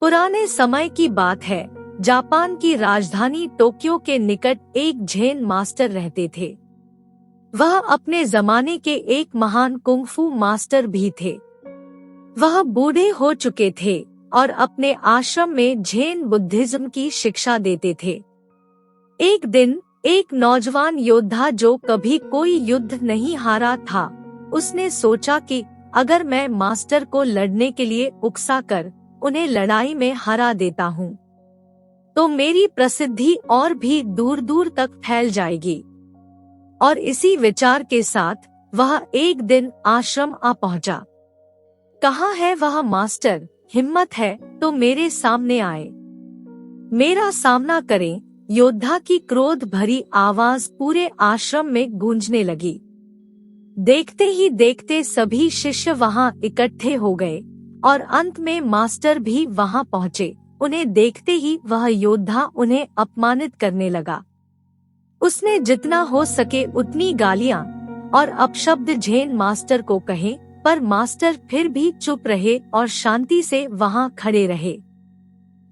पुराने समय की बात है। जापान की राजधानी टोक्यो के निकट एक झेन मास्टर रहते थे। वह अपने जमाने के एक महान कुंग-फू मास्टर भी थे। वह बूढ़े हो चुके थे और अपने आश्रम में झेन बुद्धिज्म की शिक्षा देते थे। एक दिन एक नौजवान योद्धा जो कभी कोई युद्ध नहीं हारा था, उसने सोचा कि अगर मैं मास्टर को लड़ने के लिए उकसाकर उन्हें लड़ाई में हरा देता हूँ, तो मेरी प्रसिद्धि और भी दूर दूर तक फैल जाएगी। और इसी विचार के साथ वह एक दिन आश्रम आ पहुंचा। कहाँ है वह मास्टर? हिम्मत है तो मेरे सामने आए, मेरा सामना करें। योद्धा की क्रोध भरी आवाज पूरे आश्रम में गूंजने लगी। देखते ही देखते सभी शिष्य वहां इकट्ठे हो गए और अंत में मास्टर भी वहां पहुंचे। उन्हें देखते ही वह योद्धा उन्हें अपमानित करने लगा। उसने जितना हो सके उतनी गालियां और अपशब्द झेन मास्टर को कहे, पर मास्टर फिर भी चुप रहे और शांति से वहां खड़े रहे।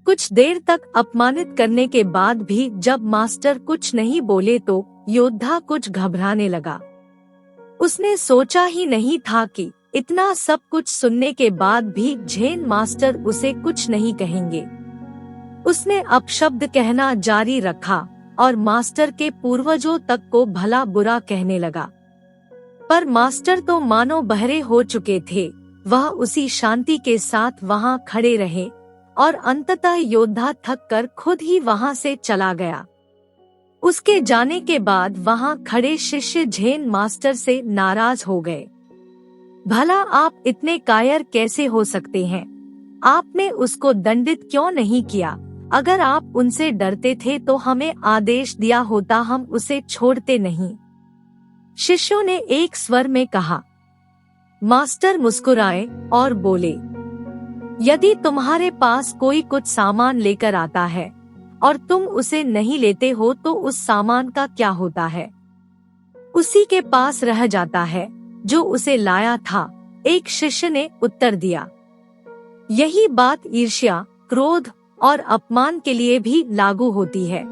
कुछ देर तक अपमानित करने के बाद भी जब मास्टर कुछ नहीं बोले तो योद्धा कुछ घबराने लगा। उसने सोचा ही नहीं था कि इतना सब कुछ सुनने के बाद भी झेन मास्टर उसे कुछ नहीं कहेंगे। उसने अपशब्द कहना जारी रखा और मास्टर के पूर्वजों तक को भला बुरा कहने लगा। पर मास्टर तो मानो बहरे हो चुके थे। वह उसी शांति के साथ वहां खड़े रहे और अंततः योद्धा थक कर खुद ही वहां से चला गया। उसके जाने के बाद वहां खड़े शिष्य झेन मास्टर से नाराज हो गए। भला आप इतने कायर कैसे हो सकते हैं? आपने उसको दंडित क्यों नहीं किया? अगर आप उनसे डरते थे तो हमें आदेश दिया होता, हम उसे छोड़ते नहीं। शिष्यों ने एक स्वर में कहा। मास्टर मुस्कुराए और बोले, यदि तुम्हारे पास कोई कुछ सामान लेकर आता है और तुम उसे नहीं लेते हो तो उस सामान का क्या होता है? उसी के पास रह जाता है जो उसे लाया था। एक शिष्य ने उत्तर दिया। यही बात ईर्ष्या, क्रोध और अपमान के लिए भी लागू होती है।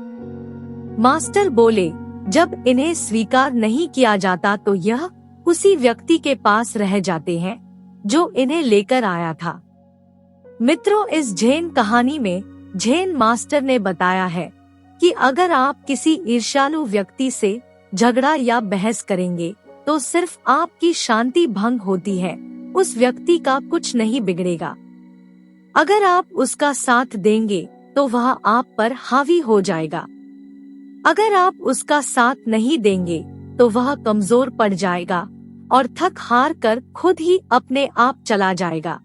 मास्टर बोले, जब इन्हें स्वीकार नहीं किया जाता तो यह उसी व्यक्ति के पास रह जाते हैं जो इन्हें लेकर आया था। मित्रों, इस झेन कहानी में झेन मास्टर ने बताया है कि अगर आप किसी ईर्ष्यालु व्यक्ति से झगड़ा या बहस करेंगे तो सिर्फ आपकी शांति भंग होती है, उस व्यक्ति का कुछ नहीं बिगड़ेगा। अगर आप उसका साथ देंगे तो वह आप पर हावी हो जाएगा। अगर आप उसका साथ नहीं देंगे तो वह कमजोर पड़ जाएगा और थक हार कर खुद ही अपने आप चला जाएगा।